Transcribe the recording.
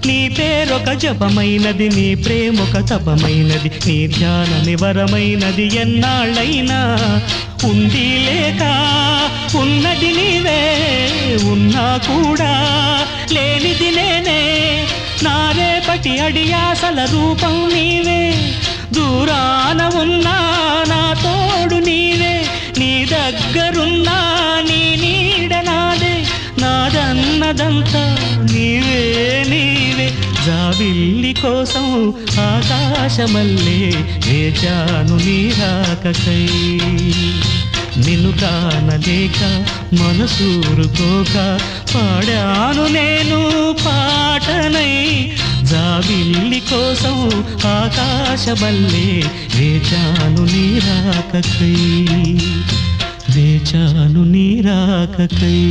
నీ పేరొక జపమైనది, నీ ప్రేమొక తపమైనది, నీ ధ్యాన నివరమైనది. ఎన్నాళ్ళైనా ఉండి లేక ఉన్నది నీవే, ఉన్నా కూడా లేనిది నేనే. నా రేపటి అడియాసల రూపం నీవే, దూరాన ఉన్నా నా తోడు నీవే, నీ దగ్గరున్నా నీ నీడ నాదే, నాదన్నదంతా నీవే నీవే. జాబిల్లి కోసం ఆకాశమల్లే వేచాను నీ రాకకై, నిన్ను కానలేక మనసూరుకోక పాడాను నేను పాటనై. జాబిల్లి కోసం ఆకాశమల్లే వేచాను నీ రాకకై, వేచాను నీ రాకకై.